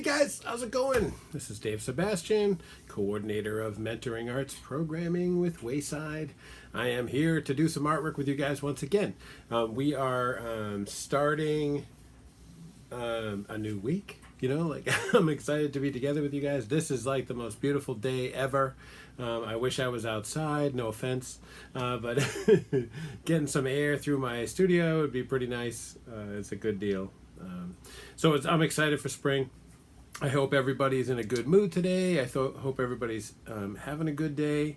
Hey guys, how's it going? This is Dave Sebastian, coordinator of Mentoring Arts Programming with Wayside. I am here to do some artwork with you guys once again. We are starting a new week. I'm excited to be together with you guys. This is like the most beautiful day ever. I wish I was outside, no offense, but getting some air through my studio would be pretty nice. It's a good deal. I'm excited for spring. I hope everybody's in a good mood today. I hope everybody's having a good day.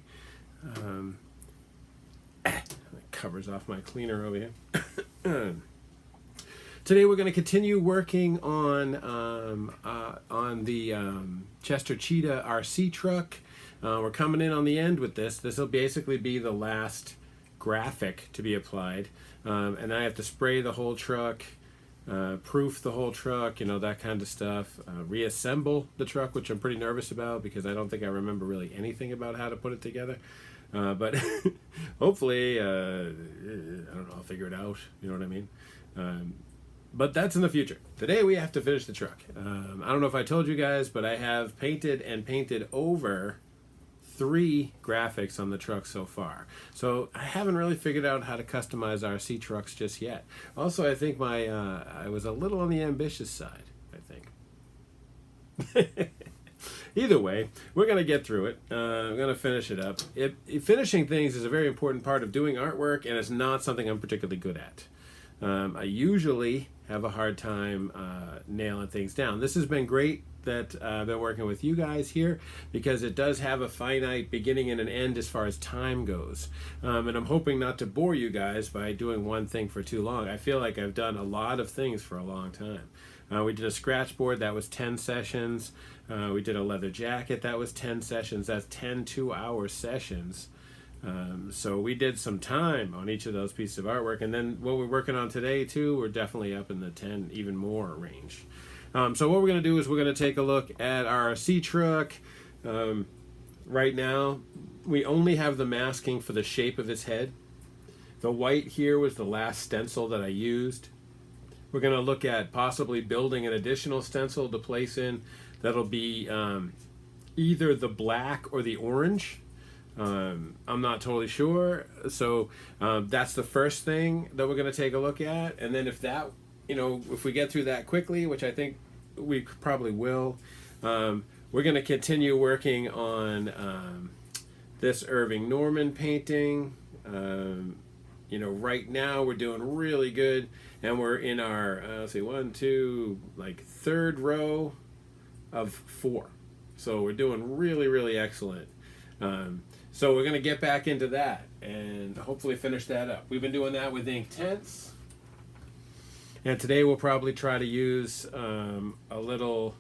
That covers off my cleaner over here. Today we're going to continue working on the Chester Cheetah RC truck. We're coming in on the end with this. This will basically be the last graphic to be applied. And I have to spray the whole truck. Proof the whole truck, that kind of stuff. Reassemble the truck, which I'm pretty nervous about because I don't think I remember really anything about how to put it together. But hopefully, I don't know, I'll figure it out. You know what I mean? But that's in the future. Today we have to finish the truck. I don't know if I told you guys, but I have painted over 3 graphics on the truck so far. So I haven't really figured out how to customize RC trucks just yet. Also, I think I was a little on the ambitious side, I think. Either way, we're going to get through it. I'm going to finish it up. Finishing things is a very important part of doing artwork, and it's not something I'm particularly good at. I usually have a hard time nailing things down. This has been great that I've been working with you guys here because it does have a finite beginning and an end as far as time goes. And I'm hoping not to bore you guys by doing one thing for too long. I feel like I've done a lot of things for a long time. We did a scratch board, that was 10 sessions. We did a leather jacket, that was 10 sessions. That's 10 2-hour sessions. So we did some time on each of those pieces of artwork. And then what we're working on today too, we're definitely up in the 10, even more range. So what we're going to do is we're going to take a look at our RC truck. Right now, we only have the masking for the shape of its head. The white here was the last stencil that I used. We're going to look at possibly building an additional stencil to place in. That'll be either the black or the orange. I'm not totally sure. So that's the first thing that we're going to take a look at. And then if we get through that quickly, which I think we probably will, we're going to continue working on this Irving Norman painting. Right now we're doing really good, and we're in our third row of 4. So we're doing really, really excellent. So we're going to get back into that and hopefully finish that up. We've been doing that with inktense. And today we'll probably try to use a little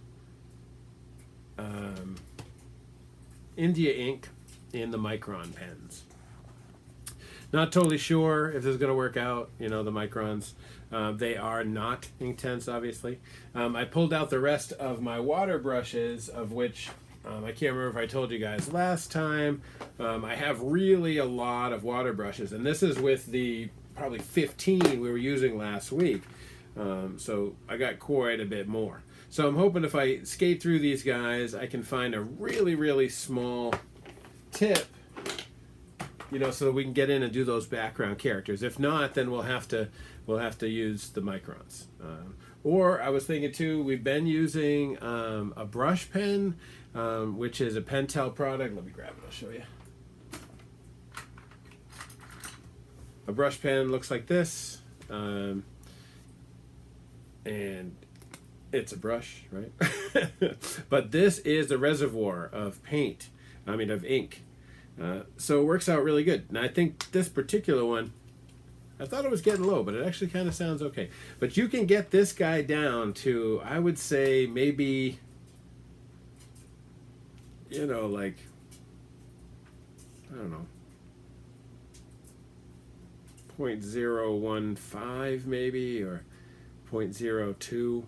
India ink in the micron pens. Not totally sure if this is going to work out, the microns. They are not inktense, obviously. I pulled out the rest of my water brushes, of which I can't remember if I told you guys last time. I have really a lot of water brushes, and this is with the probably 15 we were using last week. So I got quite a bit more. So I'm hoping if I skate through these guys, I can find a really, really small tip, so that we can get in and do those background characters. If not, then we'll have to use the microns. Or I was thinking too, we've been using a brush pen, which is a Pentel product. Let me grab it, I'll show you. A brush pen looks like this. And it's a brush, right? But this is a reservoir of of ink. So it works out really good. And I think this particular one, I thought it was getting low, but it actually kind of sounds okay. But you can get this guy down to, I would say, maybe, I don't know, 0.015 maybe, or 0.02,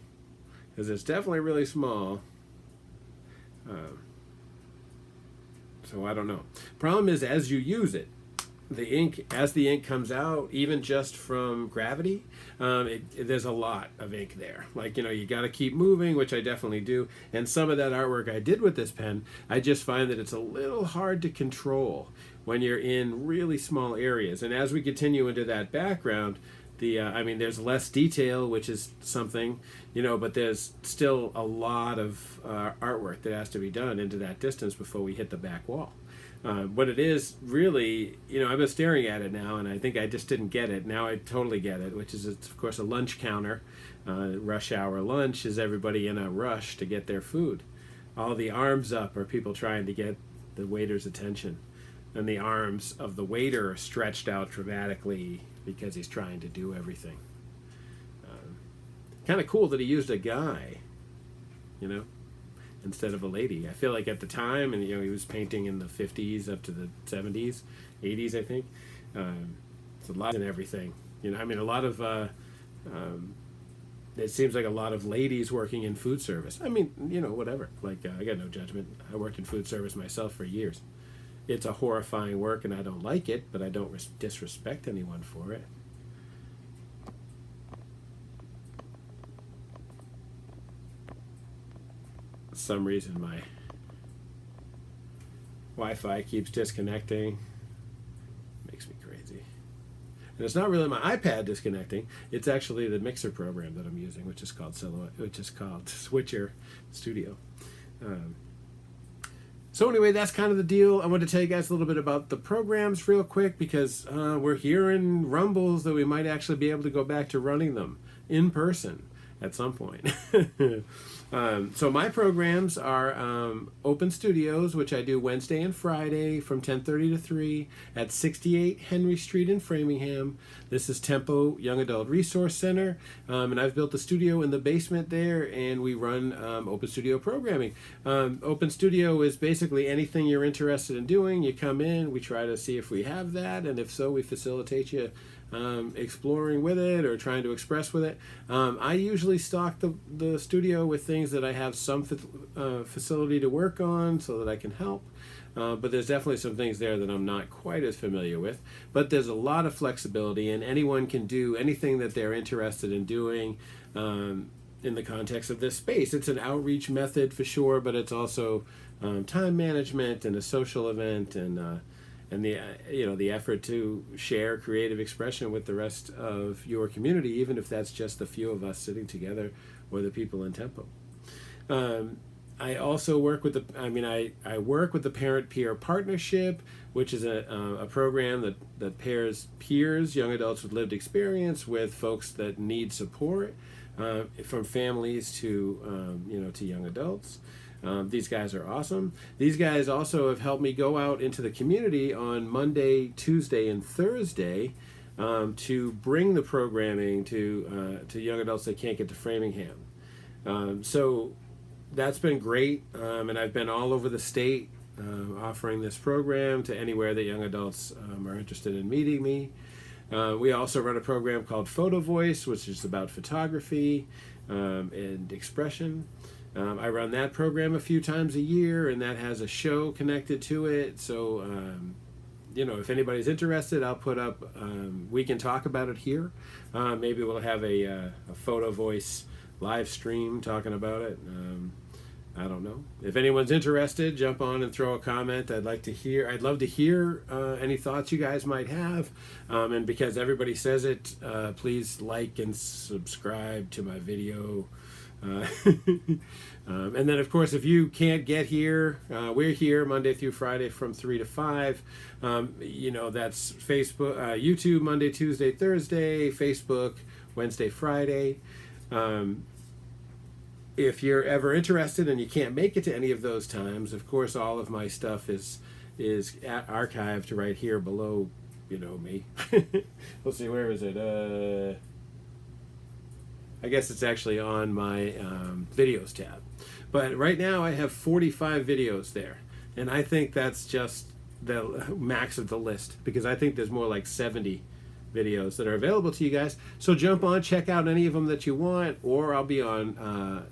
because it's definitely really small. So I don't know. Problem is, as you use it, the ink, as the ink comes out, even just from gravity, there's a lot of ink there. Like, you got to keep moving, which I definitely do. And some of that artwork I did with this pen, I just find that it's a little hard to control when you're in really small areas. And as we continue into that background, there's less detail, which is something, but there's still a lot of artwork that has to be done into that distance before we hit the back wall. What it is really, I've been staring at it now, and I think I just didn't get it. Now I totally get it, which is, it's, of course, a lunch counter. Rush hour lunch is everybody in a rush to get their food. All the arms up are people trying to get the waiter's attention. And the arms of the waiter are stretched out dramatically because he's trying to do everything. Kind of cool that he used a guy, instead of a lady. I feel like at the time, and he was painting in the 50s up to the 70s, 80s, I think. It's a lot in everything. A lot of, it seems like a lot of ladies working in food service. Whatever. Like, I got no judgment. I worked in food service myself for years. It's a horrifying work, and I don't like it, but I don't disrespect anyone for it. For some reason, my Wi-Fi keeps disconnecting. Makes me crazy. And it's not really my iPad disconnecting. It's actually the mixer program that I'm using, which is called Switcher Studio. So anyway, that's kind of the deal. I want to tell you guys a little bit about the programs real quick, because we're hearing rumbles that we might actually be able to go back to running them in person at some point. So my programs are Open Studios, which I do Wednesday and Friday from 10:30 to 3 at 68 Henry Street in Framingham. This is Tempo Young Adult Resource Center, and I've built a studio in the basement there, and we run Open Studio programming. Open Studio is basically anything you're interested in doing. You come in, we try to see if we have that, and if so, we facilitate you exploring with it or trying to express with it. I usually stock the studio with things that I have some facility to work on so that I can help. But there's definitely some things there that I'm not quite as familiar with. But there's a lot of flexibility, and anyone can do anything that they're interested in doing in the context of this space. It's an outreach method for sure, but it's also time management and a social event, and the effort to share creative expression with the rest of your community, even if that's just the few of us sitting together or the people in Tempo. I also work with I work with the Parent Peer Partnership, which is a program that pairs peers, young adults with lived experience, with folks that need support, from families to young adults. These guys are awesome. These guys also have helped me go out into the community on Monday, Tuesday, and Thursday to bring the programming to young adults that can't get to Framingham. So that's been great, and I've been all over the state offering this program to anywhere that young adults are interested in meeting me. We also run a program called Photo Voice, which is about photography and expression. I run that program a few times a year, and that has a show connected to it. So, if anybody's interested, I'll put up, we can talk about it here. Maybe we'll have a Photo Voice live stream talking about it. I don't know. If anyone's interested, jump on and throw a comment. I'd love to hear any thoughts you guys might have. And because everybody says it, please like and subscribe to my video. And then, of course, if you can't get here, we're here Monday through Friday from 3 to 5. That's Facebook, YouTube Monday, Tuesday, Thursday, Facebook Wednesday, Friday. If you're ever interested and you can't make it to any of those times, of course, all of my stuff is archived right here below, me. Let's see, where is it? I guess it's actually on my videos tab. But right now I have 45 videos there. And I think that's just the max of the list, because I think there's more like 70 videos that are available to you guys. So jump on, check out any of them that you want, or I'll be on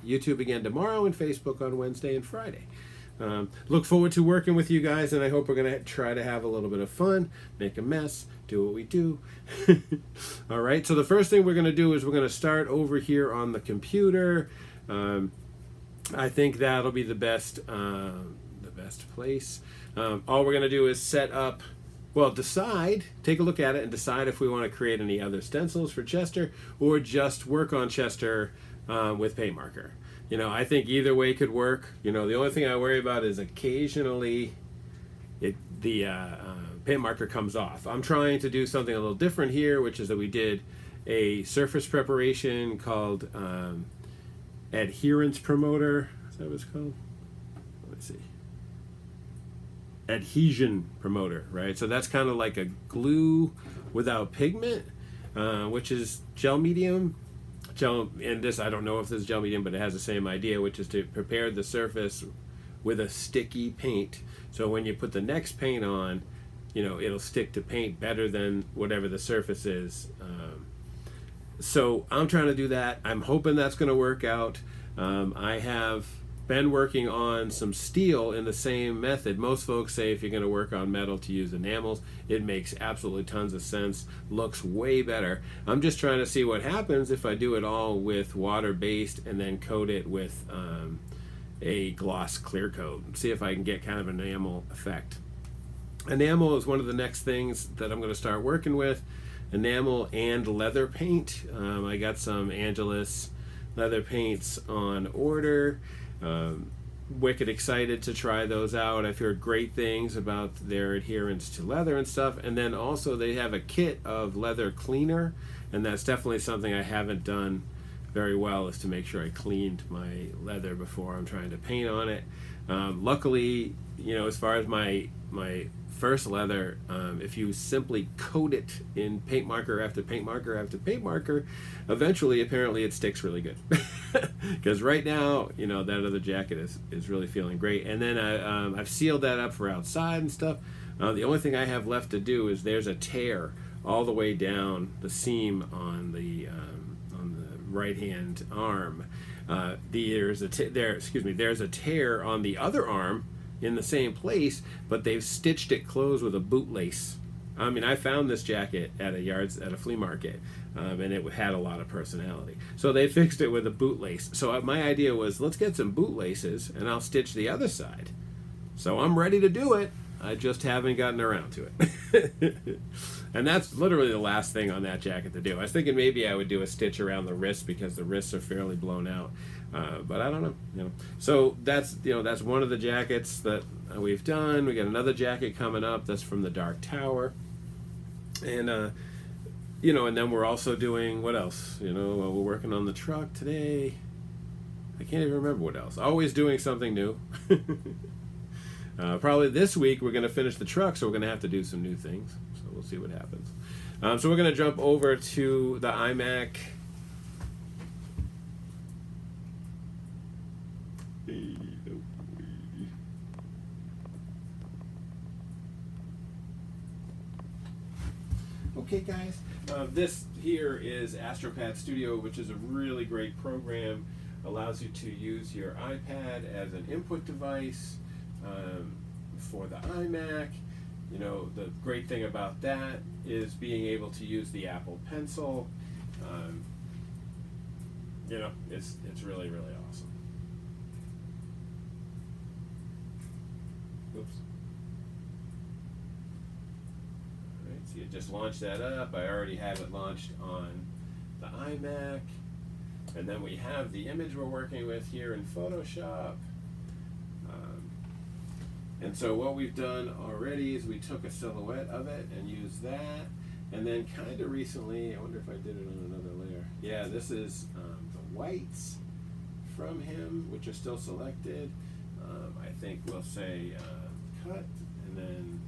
YouTube again tomorrow and Facebook on Wednesday and Friday. Look forward to working with you guys, and I hope we're going to try to have a little bit of fun, make a mess, do what we do. All right, so the first thing we're going to do is we're going to start over here on the computer. I think that'll be the best place. All we're going to do is set up, well, decide, take a look at it and decide if we want to create any other stencils for Chester or just work on Chester with paint marker. You know, I think either way could work. You know, the only thing I worry about is occasionally the paint marker comes off. I'm trying to do something a little different here, which is that we did a surface preparation called adherence promoter. Is that what it's called? Let me see. Adhesion promoter, right? So that's kind of like a glue without pigment, which is gel medium. Gel, and this, I don't know if this is gel medium, but it has the same idea, which is to prepare the surface with a sticky paint. So when you put the next paint on, you know, it'll stick to paint better than whatever the surface is. So I'm trying to do that. I'm hoping that's going to work out. I have been working on some steel in the same method. Most folks say if you're going to work on metal to use enamels. It makes absolutely tons of sense. Looks way better. I'm just trying to see what happens if I do it all with water-based and then coat it with a gloss clear coat. See if I can get kind of an enamel effect. Enamel is one of the next things that I'm going to start working with. Enamel and leather paint. I got some Angelus leather paints on order. Wicked excited to try those out. I've heard great things about their adherence to leather and stuff. And then also they have a kit of leather cleaner, and that's definitely something I haven't done very well, is to make sure I cleaned my leather before I'm trying to paint on it. Luckily, you know, as far as my first leather, if you simply coat it in paint marker after paint marker after paint marker, eventually apparently it sticks really good. Because right now, you know, that other jacket is really feeling great. And then I've sealed that up for outside and stuff. The only thing I have left to do is there's a tear all the way down the seam on the right hand arm. There's a tear on the other arm in the same place, but they've stitched it closed with a bootlace. I mean, I found this jacket at a flea market, and it had a lot of personality. So they fixed it with a bootlace. So my idea was, let's get some bootlaces, and I'll stitch the other side. So I'm ready to do it. I just haven't gotten around to it. And that's literally the last thing on that jacket to do. I was thinking maybe I would do a stitch around the wrist because the wrists are fairly blown out. But I don't know, you know. So that's one of the jackets that we've done. We got another jacket coming up that's from the Dark Tower, and you know, and then we're also doing what else? You know, we're working on the truck today. I can't even remember what else. Always doing something new. Probably this week we're going to finish the truck, so we're going to have to do some new things. So we'll see what happens. So we're going to jump over to the iMac. Okay, guys, this here is AstroPad Studio, which is a really great program. Allows you to use your iPad as an input device for the iMac. You know, the great thing about that is being able to use the Apple Pencil. You know, it's really, really awesome. Oops. Alright, so you just launch that up. I already have it launched on the iMac. And then we have the image we're working with here in Photoshop. And so what we've done already is we took a silhouette of it and used that. And then kind of recently, I wonder if I did it on another layer. Yeah, this is the whites from him, which are still selected. I think we'll say cut, and then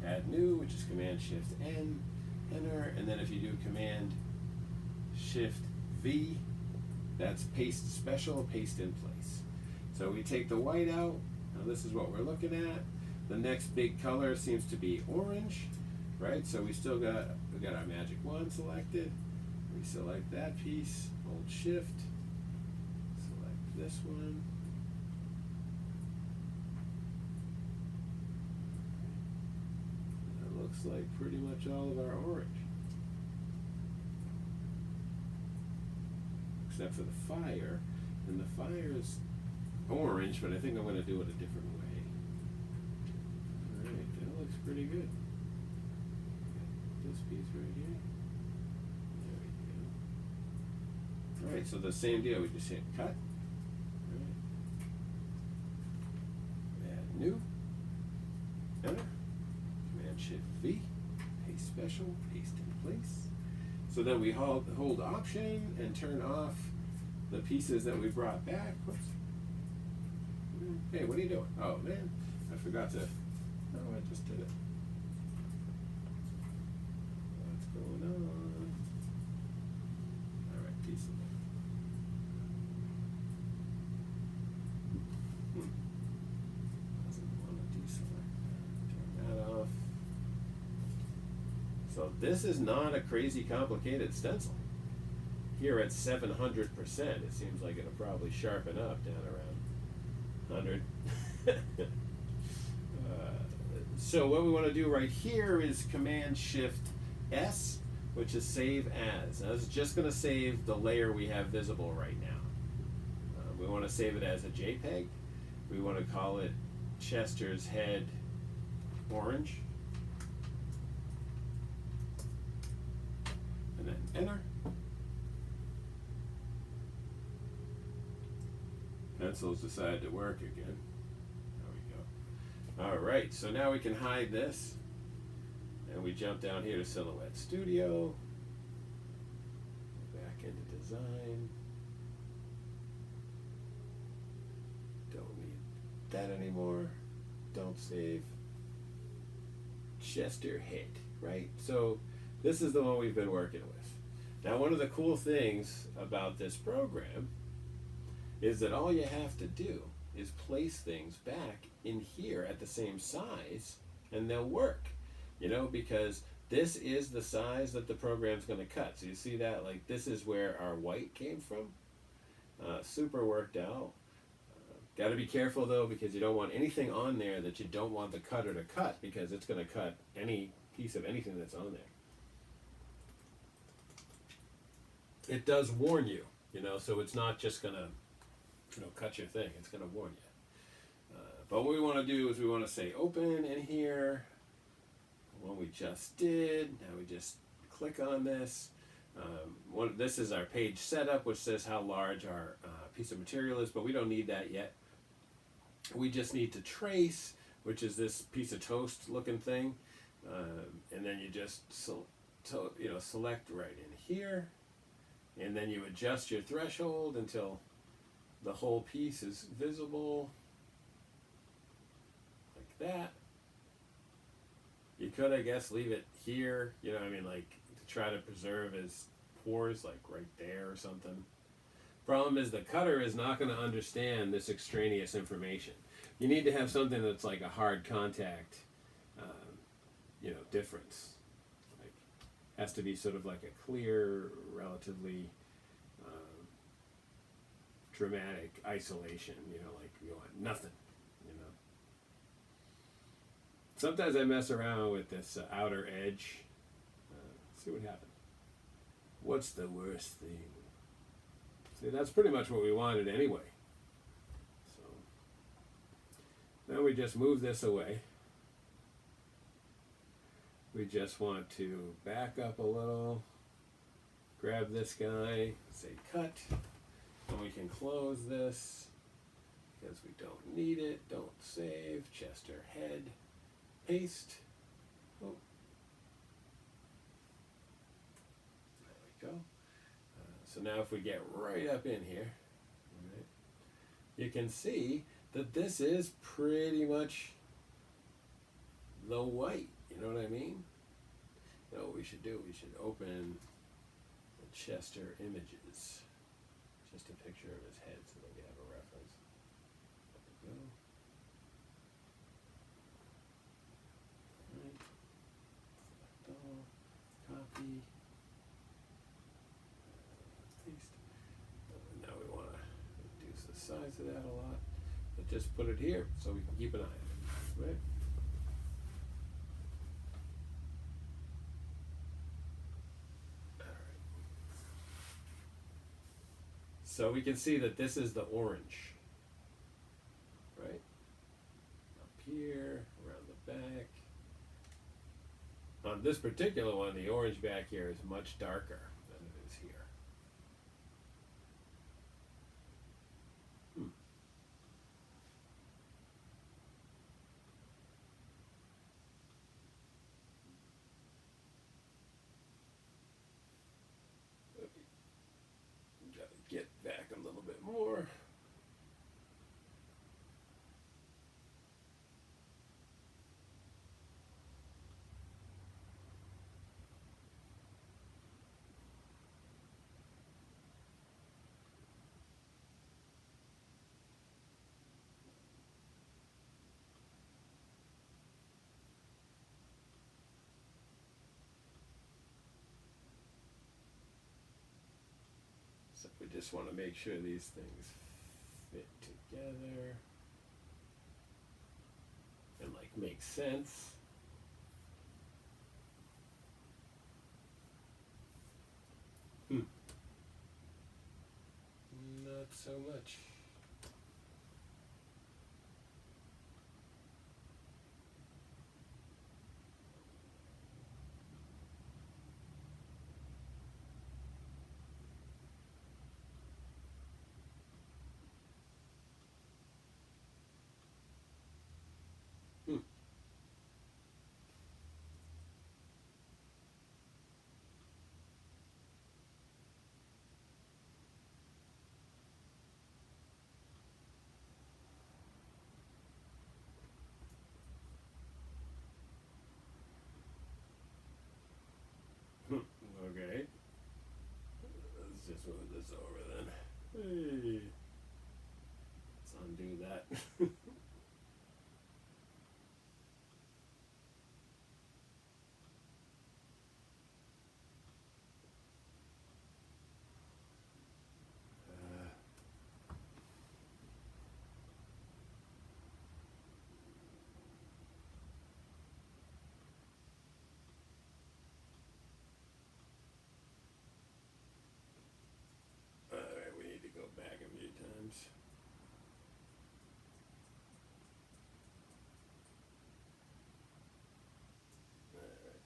add new, which is Command-Shift-N, enter. And then if you do Command-Shift-V, that's paste special, paste in place. So we take the white out. Now this is what we're looking at. The next big color seems to be orange, right? So we got our magic wand selected. We select that piece, hold shift, select this one, looks like pretty much all of our orange. Except for the fire. And the fire is orange, but I think I'm going to do it a different way. Alright, that looks pretty good. This piece right here. There we go. Alright, so the same deal. We just hit cut. Alright. Add new. Enter. Command Shift V. Paste special. Paste in place. So then we hold Option and turn off the pieces that we brought back. Whoops. Hey, what are you doing? Oh man, I forgot to. Oh, I just did it. What's going on? All right, piece of it. Doesn't want to deselect that. Turn that off. So this is not a crazy complicated stencil. Here at 700%, it seems like it'll probably sharpen up down around 100. So what we want to do right here is Command Shift S, which is Save As. Now this is just going to save the layer we have visible right now. We want to save it as a JPEG. We want to call it Chester's Head Orange. And then Enter. Pencils decide to work again. There we go. All right, so now we can hide this. And we jump down here to Silhouette Studio. Back into Design. Don't need that anymore. Don't save. Chester Head, right? So this is the one we've been working with. Now one of the cool things about this program is that all you have to do is place things back in here at the same size and they'll work, you know, because this is the size that the program's going to cut. So you see that, like, this is where our white came from. Super worked out. Got to be careful though, because you don't want anything on there that you don't want the cutter to cut, because it's going to cut any piece of anything that's on there. It does warn you, you know, so it's not just going to, you know, cut your thing. It's going to warn you. But what we want to do is we want to say open in here. The one we just did. Now we just click on this. This is our page setup, which says how large our piece of material is, but we don't need that yet. We just need to trace, which is this piece of toast looking thing. And then you just select right in here. And then you adjust your threshold until the whole piece is visible, like that. You could, I guess, leave it here, you know what I mean, like to try to preserve his pores, like right there or something. Problem is the cutter is not going to understand this extraneous information. You need to have something that's like a hard contact, difference. Like, has to be sort of like a clear, relatively dramatic isolation, like you want nothing, Sometimes I mess around with this outer edge. See what happens. What's the worst thing? See, that's pretty much what we wanted anyway. So now we just move this away. We just want to back up a little, grab this guy, say cut, and we can close this because we don't need it. Don't save. Chester Head. Paste. Oh. There we go. So now if we get right up in here, right, you can see that this is pretty much the white. You know what I mean? So what we should do, we should open the Chester images. Just a picture of his head so that we have a reference. There we go. Copy, paste. Now we want to reduce the size of that a lot, but just put it here so we can keep an eye on it, right? So we can see that this is the orange, right? Up here, around the back. On this particular one, the orange back here is much darker than it is here. Gotta get back a little bit more. So we just want to make sure these things fit together and like make sense. Not so much. Okay. Let's just move this over then. Hey. Let's undo that. Alright, we need to go back a few times. Alright.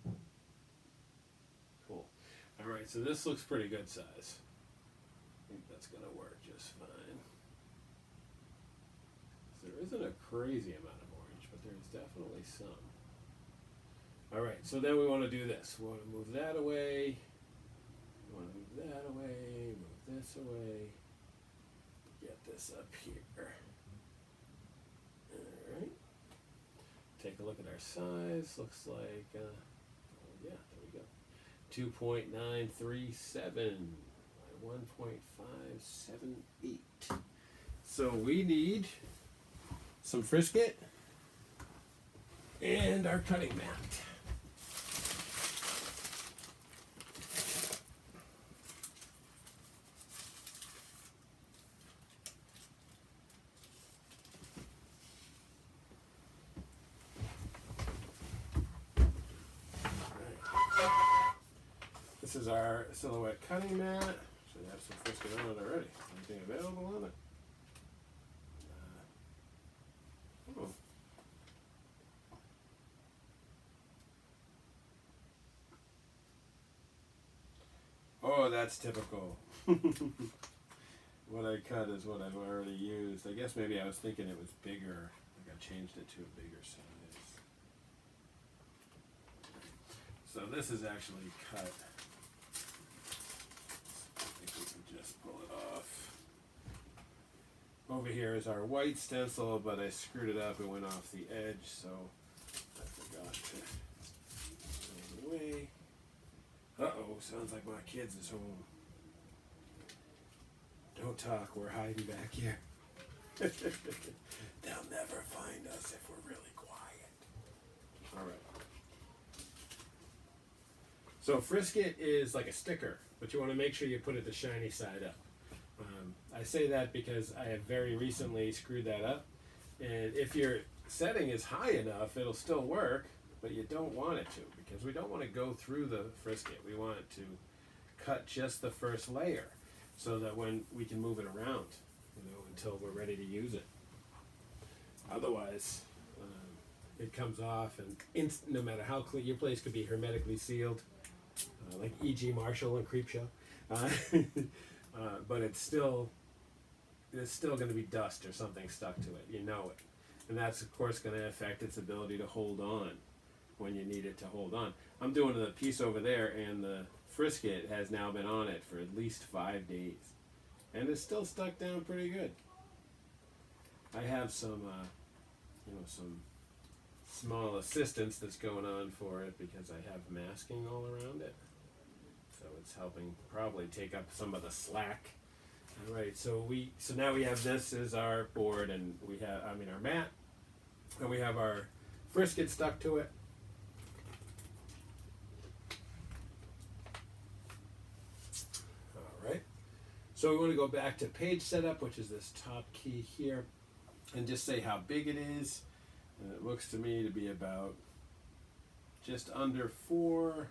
Alright. Cool. Alright, so this looks pretty good size. I think that's going to work just fine. There isn't a crazy amount of orange, but there's definitely some. Alright, so then we want to do this. We want to move that away. We want to move that away. Move this away. Get this up here. Alright. Take a look at our size. Looks like, oh yeah, there we go. 2.937 by 1.578. So we need some Frisket and our cutting mat. This is our silhouette cutting mat. Should have some Frisket on it already. Anything available on it? Oh. Oh, that's typical. What I cut is what I've already used. I guess maybe I was thinking it was bigger. Like I changed it to a bigger size. So this is actually cut. I think we can just pull it off. Over here is our white stencil, but I screwed it up. It went off the edge, so I forgot to throw it away. Uh-oh, sounds like my kids is home. Don't talk, we're hiding back here. They'll never find us if we're really quiet. All right. So Frisket is like a sticker, but you want to make sure you put it the shiny side up. I say that because I have very recently screwed that up, and if your setting is high enough, it'll still work, but you don't want it to, because we don't want to go through the Frisket. We want it to cut just the first layer, so that when we can move it around, until we're ready to use it. Otherwise, it comes off, and no matter how clean, your place could be hermetically sealed, like E.G. Marshall and Creepshow, but it's still going to be dust or something stuck to it. You know it, and that's of course going to affect its ability to hold on when you need it to hold on. I'm doing the piece over there, and the Frisket has now been on it for at least 5 days, and it's still stuck down pretty good. I have some small assistance that's going on for it because I have masking all around it, so it's helping probably take up some of the slack. All right, so now we have this as our board, and we have our mat, and we have our Frisket stuck to it. All right, so we want to go back to page setup, which is this top key here, and just say how big it is. And it looks to me to be about just under 4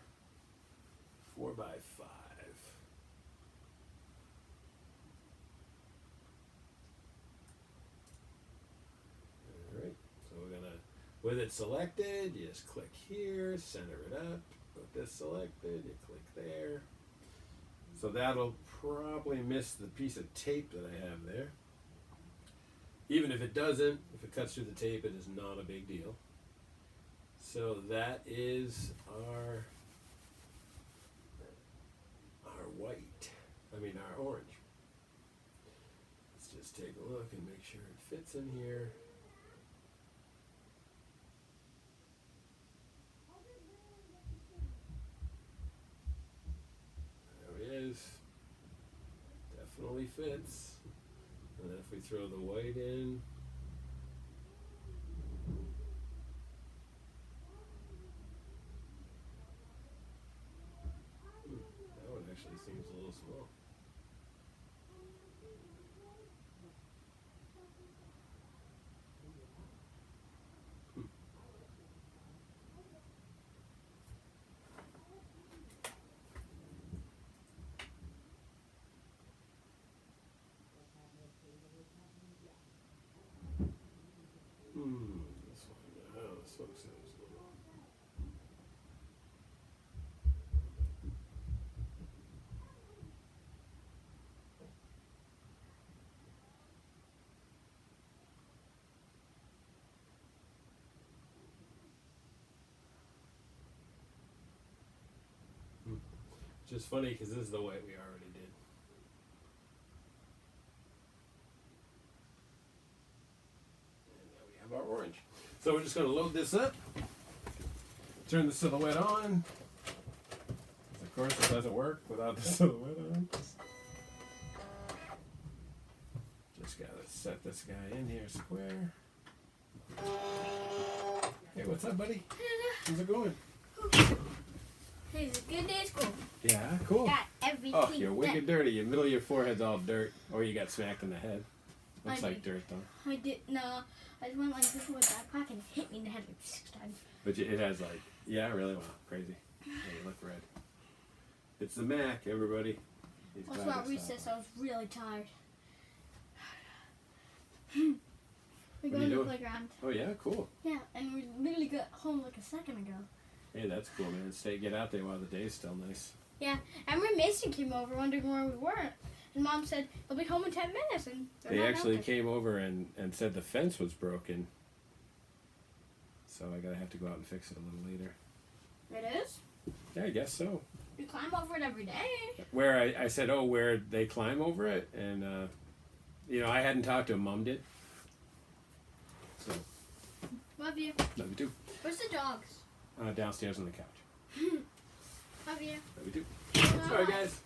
by 5. All right, so we're gonna, with it selected, you just click here, center it up. With this selected, you click there. So that'll probably miss the piece of tape that I have there. Even if it doesn't, if it cuts through the tape, it is not a big deal. So that is our our orange. Let's just take a look and make sure it fits in here. There it is. Definitely fits. And then if we throw the white in, that one actually seems a little small. This one, oh, this one sounds little. Just funny because this is the white we already did. And now we have our orange. So we're just going to load this up, turn the silhouette on. Of course, it doesn't work without the silhouette on. Just got to set this guy in here square. Hey, what's up, buddy? How's it going? It's a good day at school. Yeah, cool. Got everything. Oh, you're wicked dirty. Your middle of your forehead's all dirt. Or you got smacked in the head. Looks like dirt, though. I did, no. I just went like this with a backpack and it hit me in the head like 6 times. But it has like, yeah, really? Wow, crazy. Yeah, you look red. It's the Mac, everybody. Well, it's not recess. I was really tired. We're going to the playground. Oh, yeah? Cool. Yeah, and we literally got home like a second ago. Hey, that's cool, man. Get out there while the day's still nice. Yeah, I remember Mason came over wondering where we were. And Mom said, they'll be home in 10 minutes. And they actually came over and said the fence was broken. So I gotta have to go out and fix it a little later. It is? Yeah, I guess so. You climb over it every day. Where I said, oh, where they climb over it? And I hadn't talked to him. Mom did. So, Love you. love you too. Where's the dogs? Downstairs on the couch. Love you. Love you too. Sorry, guys.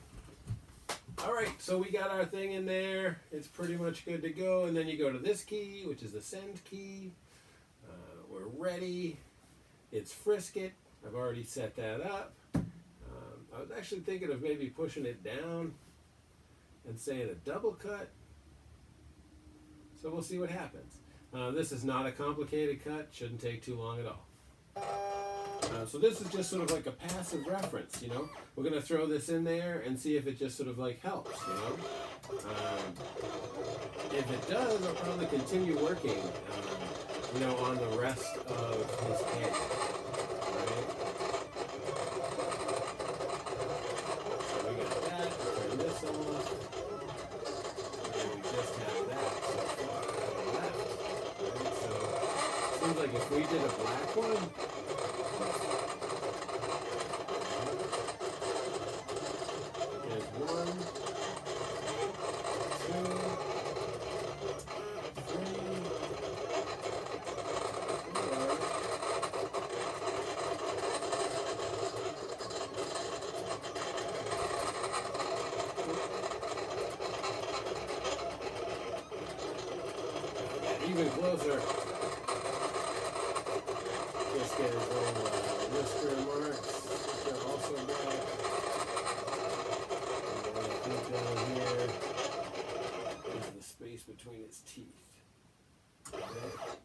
All right, so we got our thing in there. It's pretty much good to go. And then you go to this key, which is the send key. We're ready. It's Frisket. I've already set that up. I was actually thinking of maybe pushing it down and saying a double cut. So we'll see what happens. This is not a complicated cut. Shouldn't take too long at all. So this is just sort of like a passive reference, We're going to throw this in there and see if it just sort of like helps, If it does, I'll probably continue working, on the rest of his head. Right? So we got that. Turn this off. And we just have that so far left. Right? So it seems like if we did a black one, even closer. Just get his little whisker marks, which are also black. And then I think down here is the space between his teeth. Okay.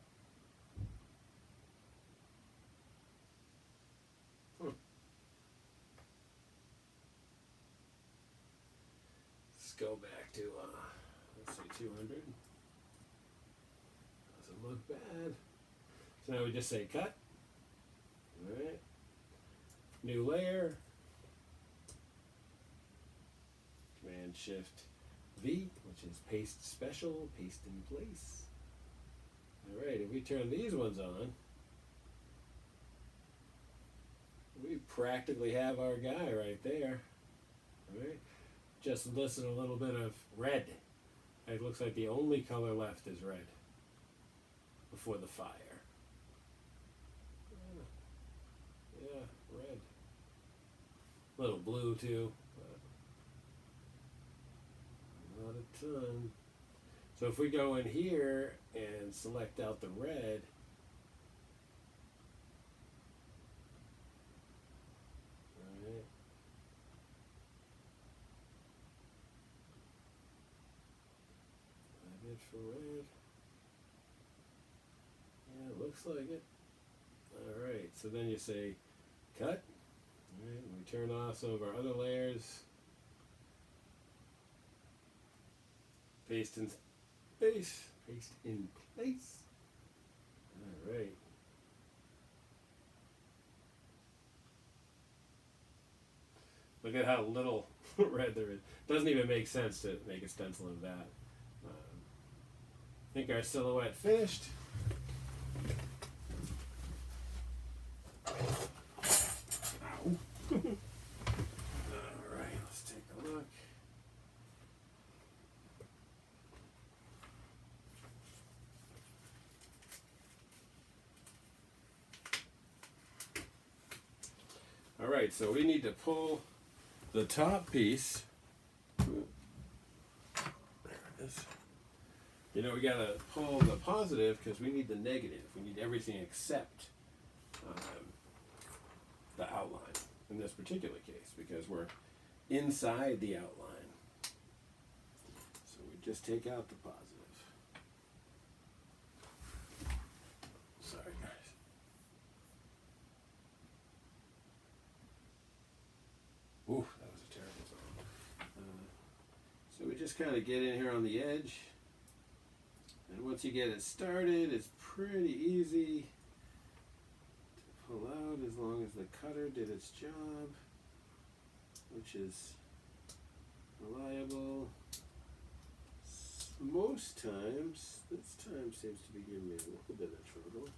Let's go back to, let's say 200. Doesn't look bad. So now we just say cut. Alright. New layer. Command Shift V, which is paste special, paste in place. Alright, if we turn these ones on, we practically have our guy right there. Alright. Just listed a little bit of red. It looks like the only color left is red before the fire. Yeah, red. A little blue too, but not a ton. So if we go in here and select out the red, alright. Good for red. Yeah, it looks like it. Alright, so then you say cut. Alright, we turn off some of our other layers. Paste in space. Paste in place. Alright. Look at how little red there is. Doesn't even make sense to make a stencil of that. I think our silhouette finished. Ow. Alright, let's take a look. Alright, so we need to pull the top piece. There it is. We gotta pull the positive because we need the negative. We need everything except the outline in this particular case because we're inside the outline. So we just take out the positive. Sorry, guys. Ooh, that was a terrible song. So we just kind of get in here on the edge. And once you get it started, it's pretty easy to pull out as long as the cutter did its job, which is reliable. Most times, this time seems to be giving me a little bit of trouble.